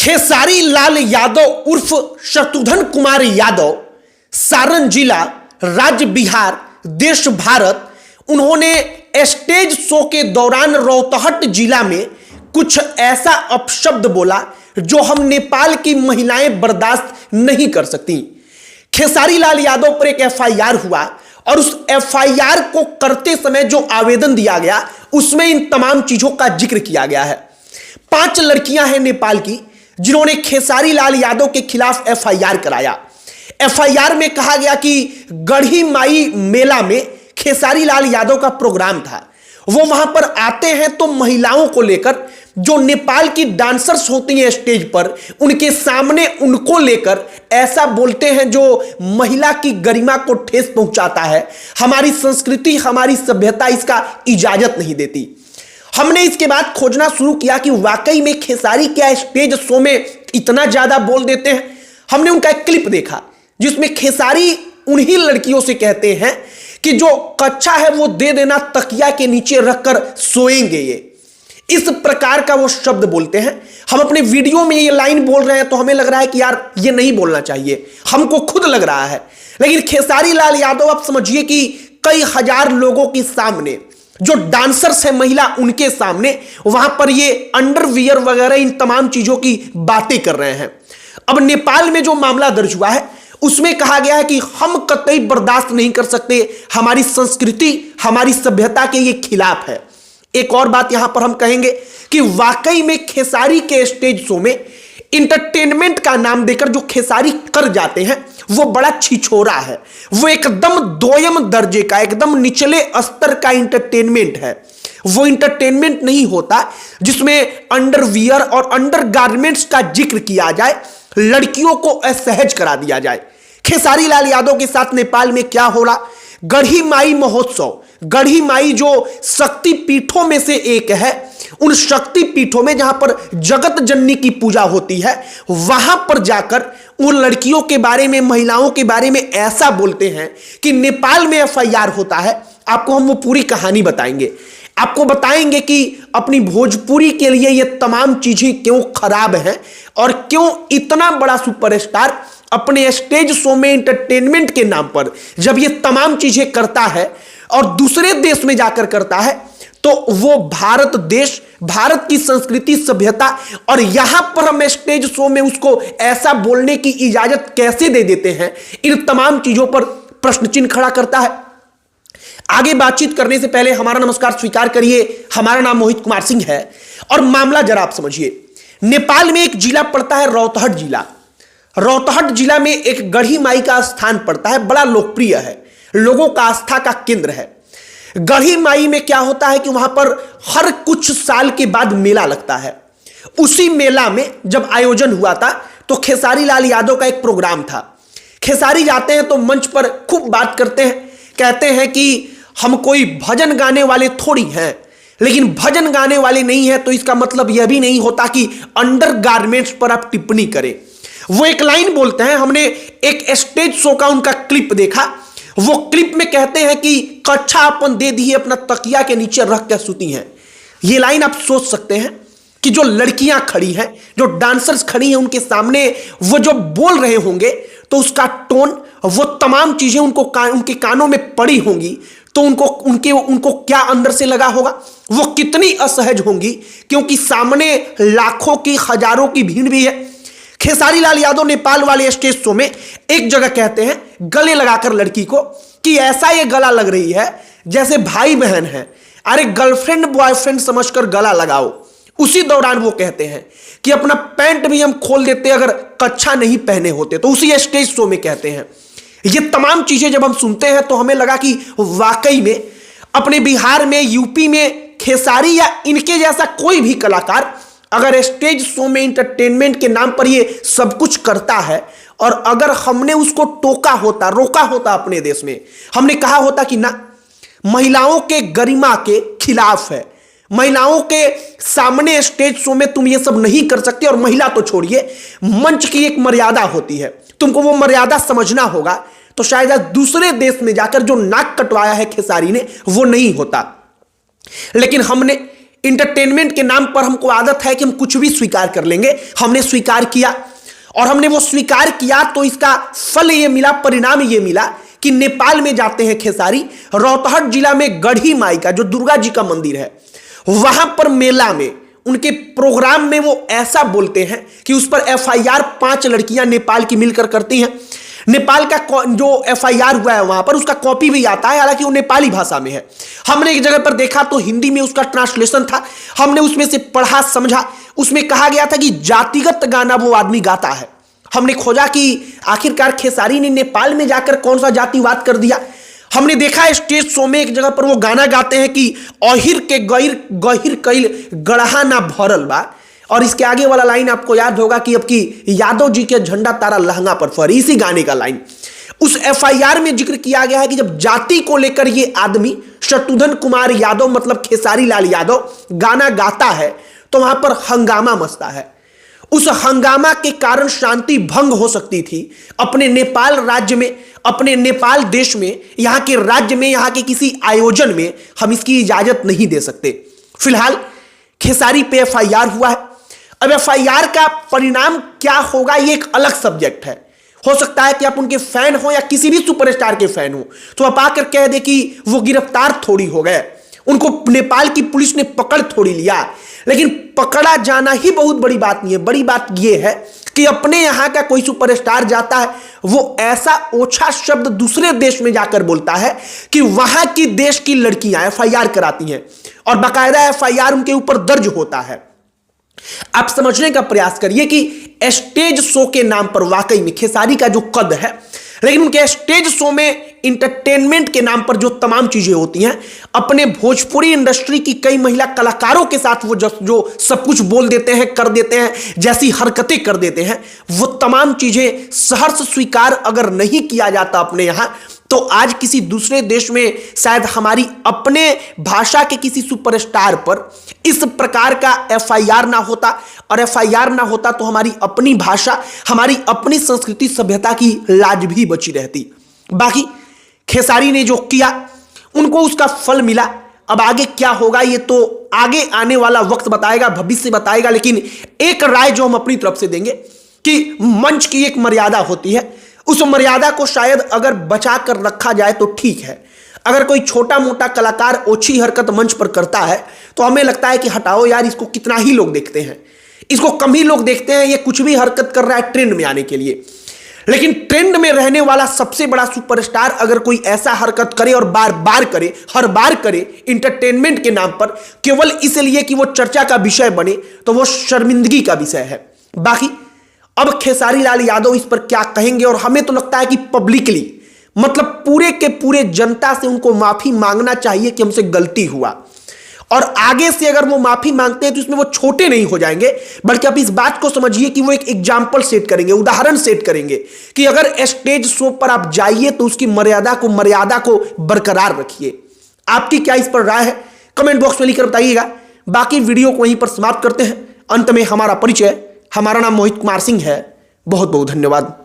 खेसारी लाल यादव उर्फ शत्रुघ्न कुमार यादव, सारण जिला, राज्य बिहार, देश भारत। उन्होंने स्टेज शो के दौरान रोहतहट जिला में कुछ ऐसा अपशब्द बोला जो हम नेपाल की महिलाएं बर्दाश्त नहीं कर सकती। खेसारी लाल यादव पर एक एफआईआर हुआ और उस एफआईआर को करते समय जो आवेदन दिया गया उसमें इन तमाम चीजों का जिक्र किया गया है। 5 लड़कियां हैं नेपाल की जिन्होंने खेसारी लाल यादव के खिलाफ एफआईआर कराया। एफआईआर में कहा गया कि गढ़ी माई मेला में खेसारी लाल यादव का प्रोग्राम था। वो वहां पर आते हैं तो महिलाओं को लेकर, जो नेपाल की डांसर्स होती हैं स्टेज पर, उनके सामने उनको लेकर ऐसा बोलते हैं जो महिला की गरिमा को ठेस पहुंचाता है। हमारी संस्कृति, हमारी सभ्यता इसका इजाजत नहीं देती। हमने इसके बाद खोजना शुरू किया कि वाकई में खेसारी क्या स्टेज शो में इतना ज्यादा बोल देते हैं। हमने उनका एक क्लिप देखा जिसमें खेसारी उन्हीं लड़कियों से कहते हैं कि जो कच्चा है वो दे देना, तकिया के नीचे रखकर सोएंगे। ये इस प्रकार का वो शब्द बोलते हैं। हम अपने वीडियो में ये लाइन बोल रहे हैं तो हमें लग रहा है कि यार ये नहीं बोलना चाहिए, हमको खुद लग रहा है। लेकिन खेसारी लाल यादव, आप समझिए कि कई हजार लोगों के सामने, जो डांसर्स है महिला, उनके सामने वहां पर ये अंडरवियर वगैरह इन तमाम चीजों की बातें कर रहे हैं। अब नेपाल में जो मामला दर्ज हुआ है उसमें कहा गया है कि हम कतई बर्दाश्त नहीं कर सकते, हमारी संस्कृति, हमारी सभ्यता के ये खिलाफ है। एक और बात यहां पर हम कहेंगे कि वाकई में खेसारी के स्टेज शो में इंटरटेनमेंट का नाम देकर जो खेसारी कर जाते हैं वो बड़ा छिछोरा है। वो एकदम दोयम दर्जे का, एकदम निचले स्तर का इंटरटेनमेंट है। वो इंटरटेनमेंट नहीं होता जिसमें अंडरवियर और अंडरगारमेंट्स का जिक्र किया जाए, लड़कियों को असहज करा दिया जाए। खेसारी लाल यादव के साथ नेपाल में क्या हो रहा? गढ़ी माई महोत्सव, गढ़ी माई जो शक्ति पीठों में से एक है, उन शक्ति पीठों में जहां पर जगत जननी की पूजा होती है, वहां पर जाकर उन लड़कियों के बारे में, महिलाओं के बारे में ऐसा बोलते हैं कि नेपाल में एफआईआर होता है। आपको हम वो पूरी कहानी बताएंगे, आपको बताएंगे कि अपनी भोजपुरी के लिए ये तमाम चीजें क्यों खराब हैं और क्यों इतना बड़ा सुपरस्टार अपने स्टेज शो में एंटरटेनमेंट के नाम पर जब ये तमाम चीजें करता है और दूसरे देश में जाकर करता है तो वो भारत देश, भारत की संस्कृति, सभ्यता, और यहां पर हम स्टेज शो में उसको ऐसा बोलने की इजाजत कैसे दे देते हैं, इन तमाम चीजों पर प्रश्न चिन्ह खड़ा करता है। आगे बातचीत करने से पहले हमारा नमस्कार स्वीकार करिए। हमारा नाम मोहित कुमार सिंह है और मामला जरा आप समझिए। नेपाल में एक जिला पड़ता है रोहतहट जिला। रोहतहट जिला में एक गढ़ी माई का स्थान पड़ता है, बड़ा लोकप्रिय है, लोगों का आस्था का केंद्र है। गढ़ी माई में क्या होता है कि वहां पर हर कुछ साल के बाद मेला लगता है। उसी मेला में जब आयोजन हुआ था तो खेसारी लाल यादव का एक प्रोग्राम था। खेसारी जाते हैं तो मंच पर खूब बात करते हैं, कहते हैं कि हम कोई भजन गाने वाले थोड़ी हैं, लेकिन भजन गाने वाले नहीं है तो इसका मतलब यह भी नहीं होता कि अंडरगारमेंट्स पर आप टिप्पणी करें। वो एक लाइन बोलते हैं, हमने एक स्टेज शो का उनका क्लिप देखा। वो क्लिप में कहते हैं कि कच्छा अपन दे दी अपना तकिया के नीचे रख के सुती हैं। ये लाइन आप सोच सकते हैं कि जो लड़कियां खड़ी हैं, जो डांसर्स खड़ी हैं, उनके सामने वो जो बोल रहे होंगे तो उसका टोन, वो तमाम चीजें उनके कानों में पड़ी होंगी तो उनको क्या अंदर से लगा होगा, वो कितनी असहज होंगी, क्योंकि सामने लाखों की, हजारों की भीड़ भी है। खेसारी लाल यादव नेपाल वाले स्टेज शो में एक जगह कहते हैं गले लगाकर लड़की को कि ऐसा ये गला लग रही है जैसे भाई बहन है, अरे गर्लफ्रेंड बॉयफ्रेंड समझकर गला लगाओ। उसी दौरान वो कहते हैं कि अपना पैंट भी हम खोल देते अगर कच्छा नहीं पहने होते, तो उसी स्टेज शो में कहते हैं। ये तमाम चीजें जब हम सुनते हैं तो हमें लगा कि वाकई में अपने बिहार में, यूपी में खेसारी या इनके जैसा कोई भी कलाकार अगर स्टेज शो में एंटरटेनमेंट के नाम पर ये सब कुछ करता है और अगर हमने उसको टोका होता, रोका होता, अपने देश में हमने कहा होता कि ना, महिलाओं के गरिमा के खिलाफ है, महिलाओं के सामने स्टेज शो में तुम ये सब नहीं कर सकते। और महिला तो छोड़िए, मंच की एक मर्यादा होती है, तुमको वो मर्यादा समझना होगा। तो शायद दूसरे देश में जाकर जो नाक कटवाया है खेसारी ने वो नहीं होता। लेकिन हमने इंटरटेनमेंट के नाम पर हमको आदत है कि हम कुछ भी स्वीकार कर लेंगे। हमने स्वीकार किया और हमने वो स्वीकार किया तो इसका फल ये मिला, परिणाम ये मिला कि नेपाल में जाते हैं खेसारी, रौतहट जिला में गढ़ी माई का जो दुर्गा जी का मंदिर है, वहां पर मेला में उनके प्रोग्राम में वो ऐसा बोलते हैं कि उस पर एफआईआर 5 लड़कियां नेपाल की मिलकर करती हैं। नेपाल का जो एफआईआर हुआ है वहां पर उसका कॉपी भी आता है, हालांकि वो नेपाली भाषा में है। हमने एक जगह पर देखा तो हिंदी में उसका ट्रांसलेशन था, हमने उसमें से पढ़ा समझा। उसमें कहा गया था कि जातिगत गाना वो आदमी गाता है। हमने खोजा कि आखिरकार खेसारी ने नेपाल में जाकर कौन सा जातिवाद कर दिया। हमने देखा स्टेज शो में एक जगह पर वो गाना गाते हैं कि अहिर के गहिर कईल गढ़ा ना भरल बा, और इसके आगे वाला लाइन आपको याद होगा कि अब की यादव जी के झंडा तारा लहंगा पर फहरी, इसी गाने का लाइन उस एफआईआर में जिक्र किया गया है कि जब जाति को लेकर ये आदमी शत्रुघ्न कुमार यादव मतलब खेसारी लाल यादव गाना गाता है तो वहां पर हंगामा मचता है। उस हंगामा के कारण शांति भंग हो सकती थी। अपने नेपाल राज्य में, अपने नेपाल देश में, यहां के राज्य में, यहां के किसी आयोजन में हम इसकी इजाजत नहीं दे सकते। फिलहाल खेसारी पे एफआईआर हुआ है। अब एफआईआर का परिणाम क्या होगा ये एक अलग सब्जेक्ट है। हो सकता है कि आप उनके फैन हो या किसी भी सुपरस्टार के फैन हो तो आप आकर कह दे कि वो गिरफ्तार थोड़ी हो गए, उनको नेपाल की पुलिस ने पकड़ थोड़ी लिया। लेकिन पकड़ा जाना ही बहुत बड़ी बात नहीं है। बड़ी बात यह है कि अपने यहां का कोई सुपरस्टार जाता है, वो ऐसा ओछा शब्द दूसरे देश में जाकर बोलता है कि वहां की देश की लड़कियां एफआईआर कराती हैं और बाकायदा एफआईआर उनके ऊपर दर्ज होता है। आप समझने का प्रयास करिए कि स्टेज शो के नाम पर वाकई में खेसारी का जो कद है, लेकिन उनके स्टेज शो में इंटरटेनमेंट के नाम पर जो तमाम चीजें होती हैं, अपने भोजपुरी इंडस्ट्री की कई महिला कलाकारों के साथ वो जो सब कुछ बोल देते हैं, कर देते हैं, जैसी हरकतें कर देते हैं, वो तमाम चीजें सहर्ष स्वीकार अगर नहीं किया जाता अपने यहां तो आज किसी दूसरे देश में शायद हमारी अपने भाषा के किसी सुपरस्टार पर इस प्रकार का एफआईआर ना होता, और एफआईआर ना होता तो हमारी अपनी भाषा, हमारी अपनी संस्कृति सभ्यता की लाज भी बची रहती। बाकी खेसारी ने जो किया उनको उसका फल मिला। अब आगे क्या होगा ये तो आगे आने वाला वक्त बताएगा, भविष्य बताएगा। लेकिन एक राय जो हम अपनी तरफ से देंगे कि मंच की एक मर्यादा होती है, उस मर्यादा को शायद अगर बचा कर रखा जाए तो ठीक है। अगर कोई छोटा मोटा कलाकार ओछी हरकत मंच पर करता है तो हमें लगता है कि हटाओ यार, इसको कितना ही लोग देखते हैं, इसको कम ही लोग देखते हैं, ये कुछ भी हरकत कर रहा है ट्रेंड में आने के लिए। लेकिन ट्रेंड में रहने वाला सबसे बड़ा सुपरस्टार अगर कोई ऐसा हरकत करे और बार बार करे, हर बार करे इंटरटेनमेंट के नाम पर, केवल इसलिए कि वो चर्चा का विषय बने, तो वो शर्मिंदगी का विषय है। बाकी अब खेसारी लाल यादव इस पर क्या कहेंगे, और हमें तो लगता है कि पब्लिकली मतलब पूरे के पूरे जनता से उनको माफी मांगना चाहिए कि हमसे गलती हुआ, और आगे से अगर वो माफी मांगते हैं तो इसमें वो छोटे नहीं हो जाएंगे, बल्कि आप इस बात को समझिए कि वो एक एग्जाम्पल सेट करेंगे, उदाहरण सेट करेंगे कि अगर स्टेज शो पर आप जाइए तो उसकी मर्यादा को बरकरार रखिए। आपकी क्या इस पर राय है, कमेंट बॉक्स में लिखकर बताइएगा। बाकी वीडियो को वहीं पर समाप्त करते हैं। अंत में हमारा परिचय, हमारा नाम मोहित कुमार सिंह है। बहुत बहुत धन्यवाद।